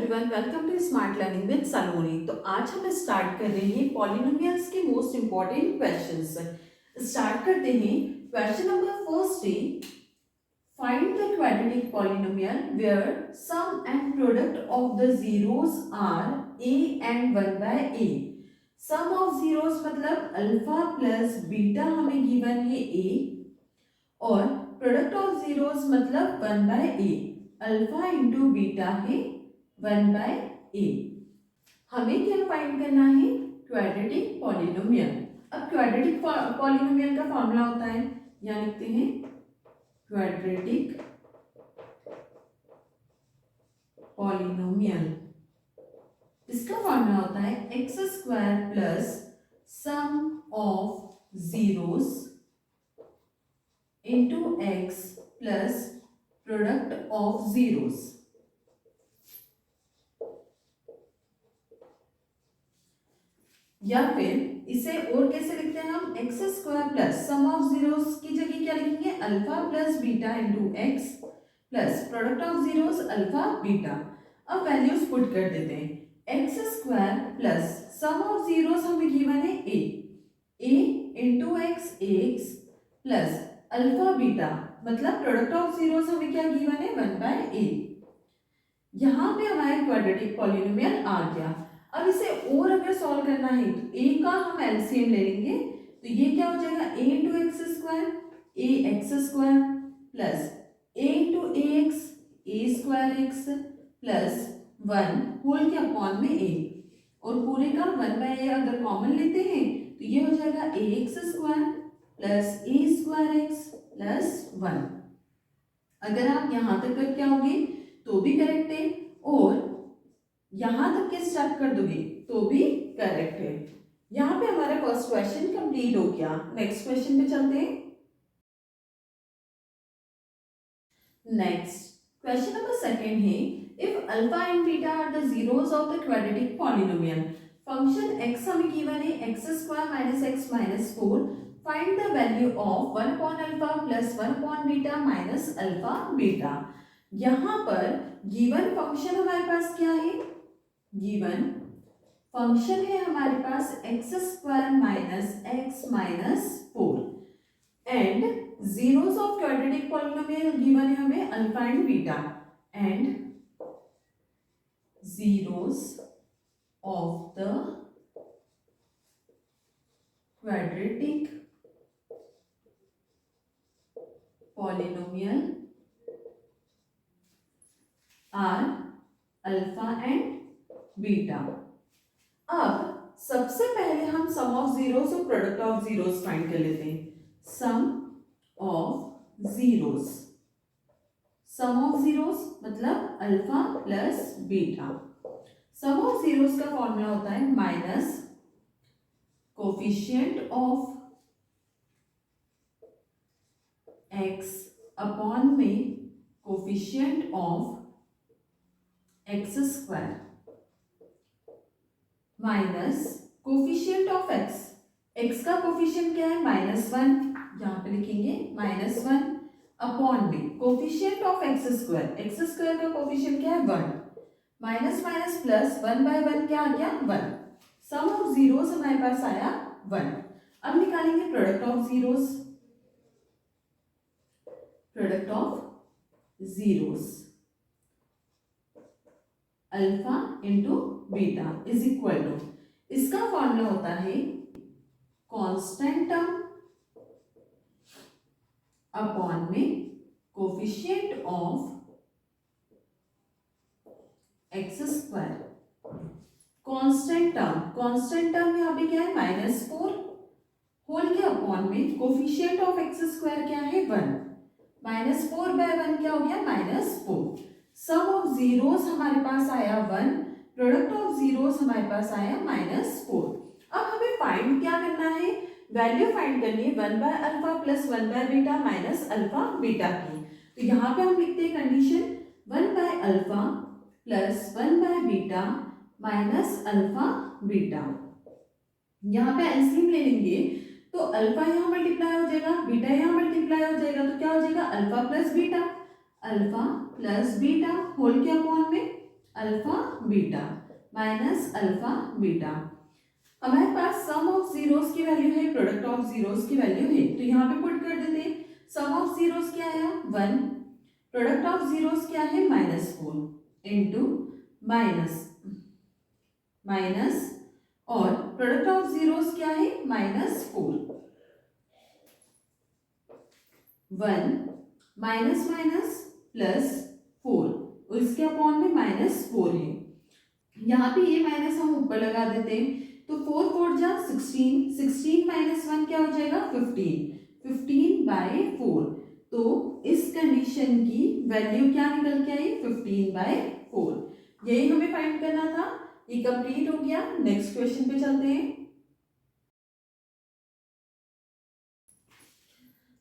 Everyone, welcome to smart learning with Saloni. तो आज हम स्टार्ट कर रहे हैं पॉलिनोमियल्स के मोस्ट इंपॉर्टेंट क्वेश्चंस। स्टार्ट करते हैं। क्वेश्चन नंबर फर्स्ट है, find the quadratic polynomial where sum and product of the zeros are a and 1 by a। Sum of zeros मतलब अल्फा प्लस बीटा हमें given है a, और product of zeros मतलब 1 by a। Alpha into beta है 1 by a। हमें क्या find करना है? Quadratic polynomial. अब क्वाड्रेटिक पॉलिनोमियल का फॉर्मूला होता है, यहाँ लिखते हैं क्वाड्रेटिक पॉलिनोमियल। इसका फॉर्मूला होता है x square plus sum of zeros into x plus product of zeros. या फिर इसे और कैसे लिखते हैं हम? X square plus sum of zeros की जगह क्या लिखेंगे? Alpha plus beta into x plus product of zeros alpha beta. अब वैल्यूज पुट कर देते हैं। X square plus sum of zeros हमें गिवन है a into x x plus alpha beta मतलब प्रोडक्ट ऑफ जीरोस हमें क्या गिवन है? 1 बाय ए। यहाँ पे हमारे क्वाड्रेटिक पॉलिनोमियल आ गया। अब इसे और अगर सॉल्व करना है तो a का हम एलसीएम ले लेंगे, तो ये क्या हो जाएगा? a into x square a x square plus a into a x a square x plus 1 whole के अपॉन में a, और पूरे का 1 बाय ए अगर कॉमन लेते हैं तो ये हो जाएगा ए एक्स स्क्वायर प्लस ए स्क्वायर एक्स प्लस 1। अगर आप यहाँ तक करके आओगे तो भी करेक्ट है, और यहां तक के स्टेप कर दोगे तो भी करेक्ट है। यहां पे हमारा फर्स्ट क्वेश्चन कंप्लीट हो गया। नेक्स्ट क्वेश्चन पे चलते हैं। नेक्स्ट क्वेश्चन नंबर सेकंड है, if alpha and beta are the zeros of the quadratic polynomial, function x हमें गिवन है x square minus x minus 4, find the value of 1 upon alpha plus 1 upon beta minus alpha beta. यहां पर given function हमारे पास क्या है? Given function है हमारे पास x square minus x minus 4 and zeros of quadratic polynomial given है हमें alpha and beta, and zeros of the quadratic polynomial are alpha and beta. अब सबसे पहले हम सम ऑफ जीरोस और प्रोडक्ट ऑफ जीरोस फाइंड कर लेते हैं। Sum of zeros, sum of zeros मतलब alpha plus beta. Sum of zeros का फॉर्मूला होता है minus coefficient of x upon में coefficient of x square minus coefficient of x. X का coefficient क्या है? -1, यहाँ पे लिखेंगे -1 अपॉन में coefficient of x square. X square का कोफिशिएंट क्या है? 1। माइनस माइनस प्लस 1 बाय 1 क्या आ गया? 1। सम ऑफ जीरोस हमारे पास आया 1। अब निकालेंगे product of zeros. Product of zeros alpha into beta is equal to, इसका फॉर्मूला होता है कांस्टेंट टर्म अपॉन में coefficient of x square. Constant term यहाँ पे क्या है? -4 होल के अपॉन में कोफिशिएंट ऑफ एक्स स्क्वायर क्या है? 1। -4 बाय 1 क्या हो गया? -4। सम ऑफ जीरोस हमारे पास आया 1, प्रोडक्ट ऑफ जीरोस हमारे पास आया -4। अब हमें फाइंड क्या करना है? वैल्यू फाइंड करनी है 1 by alpha plus 1 by beta minus alpha beta की। तो यहाँ पे हम लिखते हैं condition 1 by alpha plus 1 by beta minus alpha beta. यहाँ पे एलसीएम ले लेंगे तो अल्फा यहाँ मल्टीप्लाई हो जाएगा, बीटा यहाँ मल्टीप्लाई हो जाएगा, तो क्या हो जाएगा? अल्फा प्लस बीटा होल के अपॉन में alpha beta minus alpha beta. हमारे पास सम ऑफ जीरोस की वैल्यू है, प्रोडक्ट ऑफ जीरोस की वैल्यू है, तो यहाँ पे पुट कर देते हैं। सम ऑफ जीरोस क्या आया 1, प्रोडक्ट ऑफ जीरोस क्या है -4 इंटू माइनस और प्रोडक्ट ऑफ जीरोस क्या है -4। 1 माइनस माइनस प्लस 4 और इसके अपॉन में -4 है। यहाँ पे ये माइनस हम ऊपर लगा देते हैं, तो 4 4 जा 16, 16 माइनस 1 क्या हो जाएगा 15, 15/4। तो इस कंडीशन की वैल्यू क्या निकल के आई 15/4। यही हमें फाइंड करना था। ये कंप्लीट हो गया। नेक्स्ट क्वेश्चन पे चलते हैं।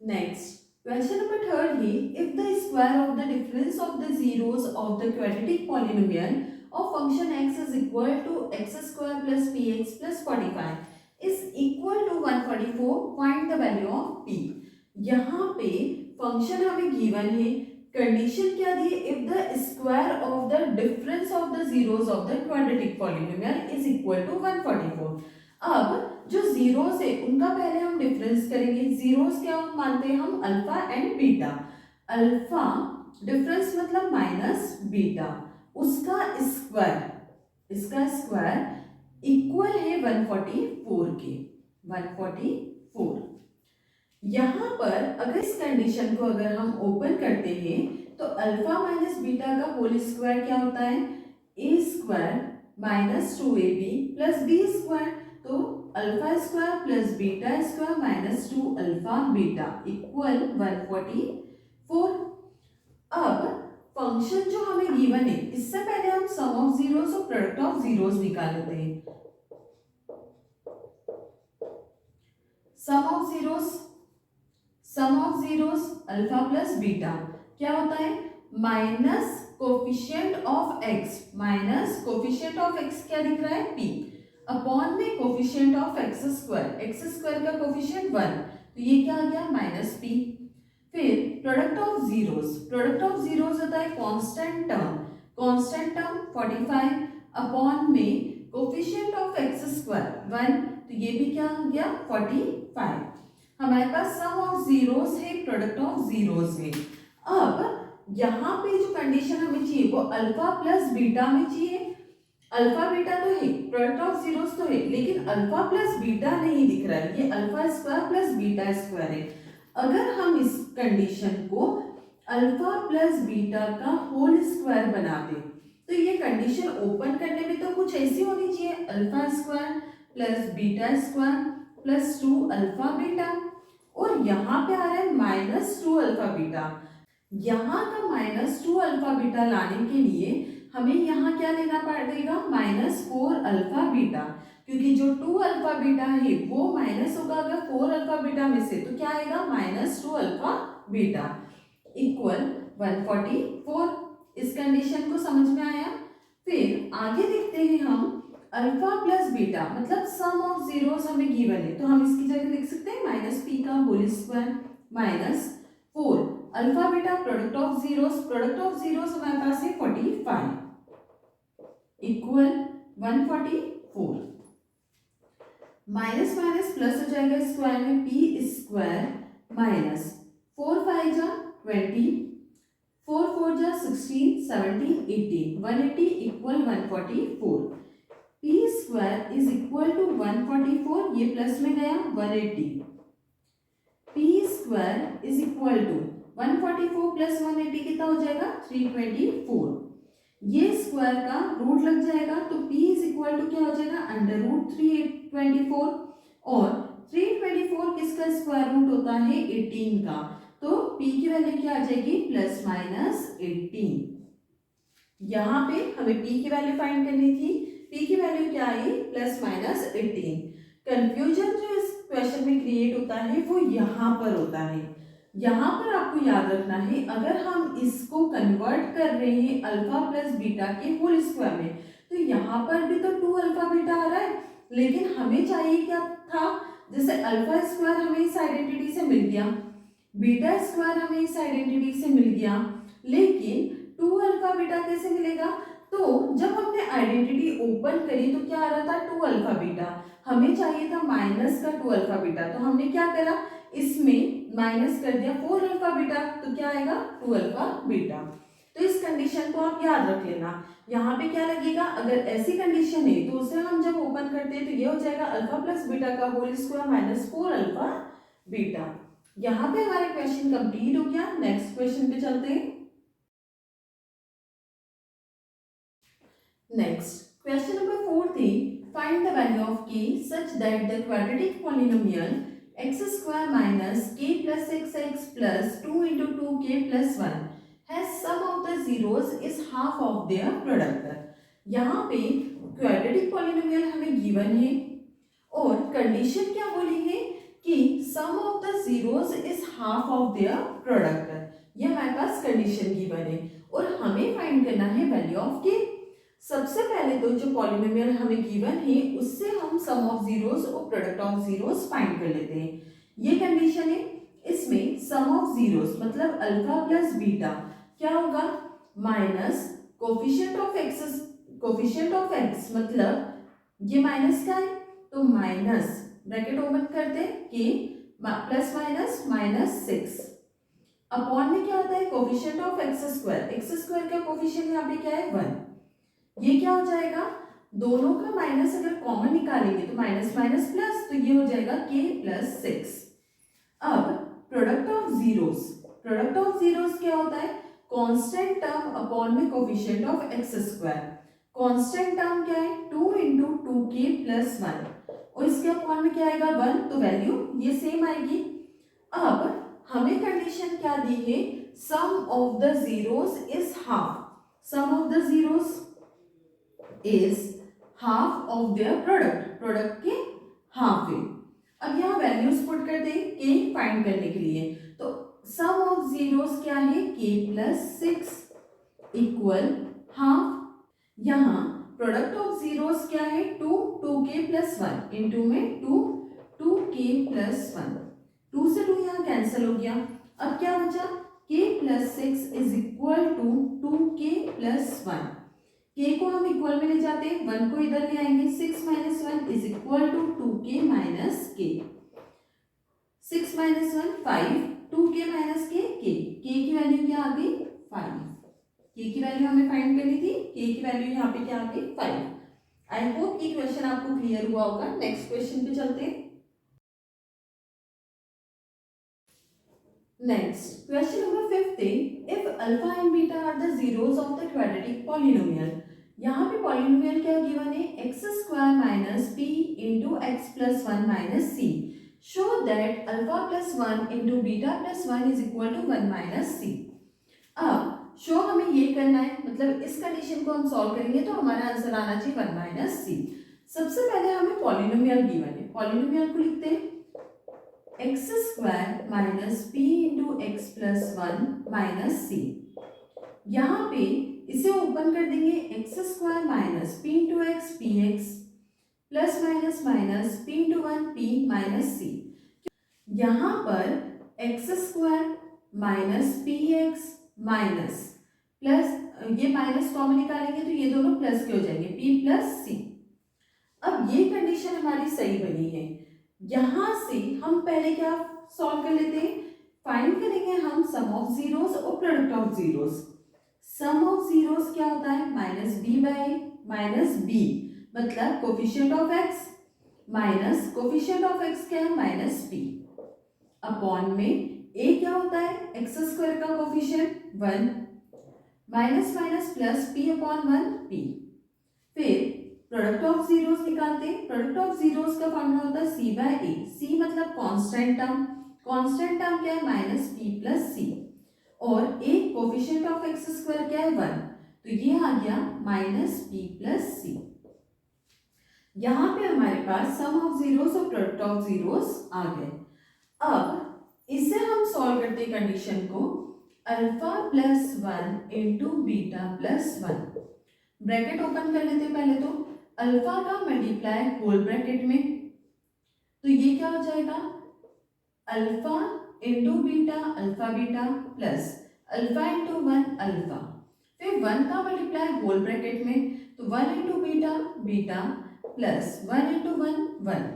नेक्स्ट क्वेश्चन नंबर 3 है, if the square of the difference of the zeros of the quadratic polynomial of function x is equal to x square plus px plus 45 is equal to 144, find the value of p। यहाँ पे function हमें given है, condition क्या दी है, if the square of the difference of the zeros of the quadratic polynomial is equal to 144। अब जो zeros है उनका पहले हम डिफरेंस करेंगे। जीरोस क्या मानते हैं हम alpha and beta. Alpha difference मतलब माइनस बीटा, उसका स्क्वायर, इसका स्क्वायर इक्वल है 144 के, 144। यहां पर अगर इस कंडीशन को अगर हम ओपन करते हैं तो अल्फा माइनस बीटा का होल स्क्वायर क्या होता है a square minus 2ab plus b square. तो alpha square plus beta square minus 2 alpha beta equal 144। अब फंक्शन जो हमें गिवन है, इससे पहले हम सम ऑफ जीरोस और प्रोडक्ट ऑफ जीरोस निकाल लेते हैं। Sum of zeros alpha plus beta क्या होता है minus coefficient of x, minus coefficient of x क्या दिख रहा है p अपॉन में कोफिशिएंट ऑफ एक्स स्क्वायर का कोफिशिएंट 1, तो ये क्या आ गया -p। फिर प्रोडक्ट ऑफ जीरोस होता है कांस्टेंट टर्म 45 अपॉन में कोफिशिएंट ऑफ एक्स स्क्वायर 1, तो ये भी क्या हो गया 45। हमारे पास सम ऑफ जीरोस है, प्रोडक्ट ऑफ जीरोस है। अब यहाँ पे जो कंडीशन हमें चाहिए वो अल्फा प्लस बीटा में चाहिए। अल्फा बीटा तो है, प्रोडक्ट ऑफ जीरोस तो है, लेकिन अल्फा प्लस बीटा नहीं दिख रहा है, ये alpha square plus beta square है। अगर हम इस कंडीशन को अल्फा प्लस बीटा का होल स्क्वायर बना दें तो ये कंडीशन ओपन करने में तो कुछ ऐसी होनी चाहिए, alpha square plus beta square plus 2 alpha beta, और यहाँ पे आ रहा है -2 अल्फा बीटा। यहाँ का -2 अल्फा बीटा लाने के लिए हमें यहाँ क्या लेना पड़ेगा -4 अल्फा बीटा, क्योंकि जो 2 अल्फा बीटा है वो माइनस होगा अगर 4 अल्फा बीटा में से, तो क्या आएगा -2 अल्फा बीटा इक्वल 144। इस कंडीशन को समझ में आया। फिर आगे देखते हैं हम अल्फा प्लस बीटा मतलब सम ऑफ जीरोस हमें गिवन है, तो हम इसकी जगह लिख सकते हैं -p का whole square -4 alpha beta product of zeros हमारे पास है 45 इक्वल 144। माइनस माइनस प्लस हो जाएगा स्क्वायर में p स्क्वायर माइनस 4 5 जा 20, 4 4 जा 16, 17 18, 180 equal 144। p square is equal to 144, ये प्लस में गया 180। p square is equal to 144 plus 180 कितना हो जाएगा 324। ये स्क्वायर का रूट लग जाएगा तो p इज इक्वल टू क्या हो जाएगा √324, और 324 किसका स्क्वायर रूट होता है 18 का, तो p की वैल्यू क्या आ जाएगी +-18। यहाँ पे हमें p की वैल्यू फाइंड करनी थी, p की वैल्यू क्या आई +-18। कंफ्यूजन जो इस क्वेश्चन में क्रिएट होता है वो यहाँ पर होता है। यहाँ पर आपको याद रखना है अगर हम इसको कन्वर्ट कर रहे हैं अल्फा प्लस बीटा के होल स्क्वायर में, तो यहाँ पर भी तो 2 अल्फा बीटा आ रहा है, लेकिन हमें चाहिए क्या था, जैसे अल्फा स्क्वायर हमें इस आइडेंटिटी से मिल गया, बीटा स्क्वायर हमें इस आइडेंटिटी से मिल गया, लेकिन 2 अल्फा बीटा कैसे मिलेगा, तो जब हमने आइडेंटिटी ओपन करी तो क्या आ रहा था 2 अल्फा बीटा, हमें चाहिए था माइनस का 2 अल्फा बीटा, तो हमने क्या करा इसमें माइनस कर दिया 4 अल्फा बीटा, तो क्या आएगा 2 अल्फा बीटा। तो इस कंडीशन को आप याद रख लेना। यहाँ पे क्या लगेगा, अगर ऐसी कंडीशन है तो उसे हम जब ओपन करते हैं तो ये हो जाएगा अल्फा प्लस बीटा का whole square minus 4 alpha beta. यहाँ पे हमारा क्वेश्चन कंप्लीट हो गया। नेक्स्ट क्वेश्चन पे चलते हैं। नेक्स्ट क्वेश्चन नंबर 4 थी, find the value of k such that the quadratic polynomial x square minus k plus 6x plus 2 into 2k plus 1 has sum of the zeros is half of their product। यहाँ पे quadratic polynomial हमें given है और condition क्या बोली है कि sum of the zeros is half of their product. ये हमारे पास कंडीशन गिवन है और हमें फाइंड करना है वैल्यू ऑफ के। सबसे पहले तो जो पॉलिनोमियल हमें गिवन है उससे हम सम ऑफ जीरोस और प्रोडक्ट ऑफ जीरोस फाइंड कर लेते हैं। ये कंडीशन है, इसमें सम ऑफ जीरोस मतलब अल्फा प्लस बीटा क्या होगा माइनस कोफिशिएंट ऑफ एक्स मतलब ये माइनस का है तो माइनस ब्रैकेट ओपन करते कि प्लस माइनस माइनस 6 अपॉन में क्या होता है कोफिशिएंट ऑफ एक्स स्क्वायर का कोफिशिएंट यहाँ पे क्या है 1। ये क्या हो जाएगा, दोनों का माइनस अगर कॉमन निकालेंगे तो माइनस माइनस प्लस, तो ये हो जाएगा k प्लस 6। अब प्रोडक्ट ऑफ जीरोस क्या होता है, कांस्टेंट टर्म अपॉन में coefficient of x square. Constant term क्या है 2 इंटू 2k प्लस 1 और इसके अपॉन में क्या आएगा 1, तो वैल्यू ये सेम आएगी। अब हमें कंडीशन क्या दी है, sum of the zeros is half, sum of the zeros is half of their product के हाफ है। अब यहाँ वैल्यूज पुट कर दें के फाइंड करने के लिए, तो सम ऑफ जीरोस क्या है k प्लस 6 इक्वल हाफ। यहाँ प्रोडक्ट ऑफ जीरोस क्या है 2k प्लस 1 इंटू में 2k प्लस 1, 2 से 2 यहाँ कैंसिल हो गया। अब क्या बचा k plus 6 is equal to 2k plus 1। k को हम इक्वल में ले जाते हैं, 1 को इधर ले आएंगे, 6 minus 1 is equal to 2k minus k। 6 minus 1 5, 2k minus k की वैल्यू क्या आ गई 5। k की वैल्यू हमें फाइंड करनी थी, k की वैल्यू यहाँ पे क्या आ गई 5। आई होप कि क्वेश्चन आपको क्लियर हुआ होगा। नेक्स्ट क्वेश्चन पे चलते हैं। नेक्स्ट क्वेश्चन नंबर 5 थे, if alpha and beta are the zeros of the quadratic polynomial. यहाँ पे पॉलिनोमियल क्या गिवन है x square minus p into x plus 1 minus c. Show that alpha plus 1 into beta plus 1 is equal to 1 minus c. अब show हमें ये करना है, मतलब इस कंडीशन को हम सॉल्व करेंगे तो हमारा आंसर आना चाहिए 1 माइनस सी। सबसे पहले हमें पॉलिनोमियल गिवन है, पॉलिनोमियल को लिखते हैं x square minus p into x plus 1 minus c. यहाँ पे इसे ओपन कर देंगे x square minus p into x p x plus minus minus p into 1 p minus c. यहाँ पर x square minus p x minus plus ये minus common निकालेंगे तो ये दोनों प्लस के हो जाएंगे p प्लस सी। अब ये कंडीशन हमारी सही बनी है। यहां से हम पहले क्या सॉल्व कर लेते हैं, फाइंड करेंगे हम सम ऑफ जीरोस और product of zeros. Sum of zeros क्या होता है minus b by minus b मतलब coefficient of x minus coefficient of x क्या है माइनस बी अपॉन में ए क्या होता है एक्स स्क्वायर का coefficient 1 minus minus plus P upon 1 P. फिर प्रोडक्ट ऑफ जीरोस निकालते हैं, प्रोडक्ट ऑफ जीरोस का फॉर्मूला होता है सी बाय ए। सी मतलब कांस्टेंट टर्म क्या है माइनस पी प्लस सी और ए कोफिशिएंट ऑफ एक्स स्क्वायर क्या है 1, तो ये आ गया माइनस पी प्लस सी। यहाँ पे हमारे पास सम ऑफ जीरोस और प्रोडक्ट ऑफ जीरोस आ गए। अब इसे हम सॉल्व करते हैं कंडीशन को alpha plus 1 into beta plus 1। Bracket open कर लेते हैं पहले तो अल्फा का मल्टीप्लाई होल ब्रैकेट में, तो ये क्या हो जाएगा alpha into beta alpha beta plus alpha into 1 alpha फिर 1 का मल्टीप्लाई होल ब्रैकेट में, तो 1 into beta beta plus 1 into 1 1।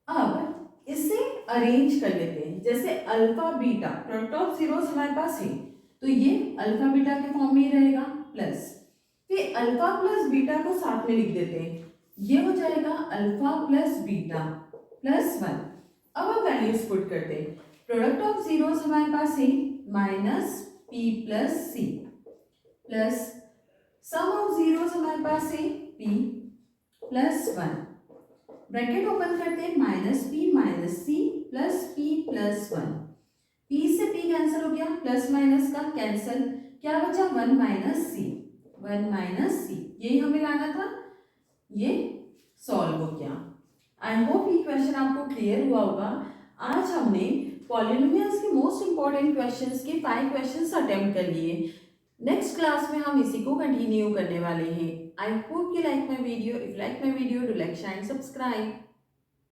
अब इसे अरेंज कर लेते हैं, जैसे alpha beta product of zeros हमारे पास है, तो ये अल्फा बीटा के फॉर्म में ही रहेगा, प्लस फिर अल्फा प्लस बीटा को साथ में लिख देते हैं, ये हो जाएगा अल्फा प्लस बीटा प्लस 1। अब हम वैल्यूज पुट करते हैं, प्रोडक्ट ऑफ जीरोस हमारे पास है minus p plus c plus sum of zeros हमारे पास है पी प्लस 1। ब्रैकेट ओपन करते हैं, minus c plus p plus 1। P से पी कैंसिल हो गया, प्लस माइनस का कैंसिल, क्या बचा 1 माइनस सी, 1 माइनस सी, यही हमें लाना था, ये सॉल्व हो गया। आई होप ये क्वेश्चन आपको क्लियर हुआ होगा। आज हमने पॉलिनोमियल्स के मोस्ट इंपॉर्टेंट क्वेश्चंस के 5 क्वेश्चंस अटेम्प्ट कर लिए। नेक्स्ट क्लास में हम इसी को कंटिन्यू करने वाले हैं। I hope you like my video. If you like my video, do like, share and subscribe.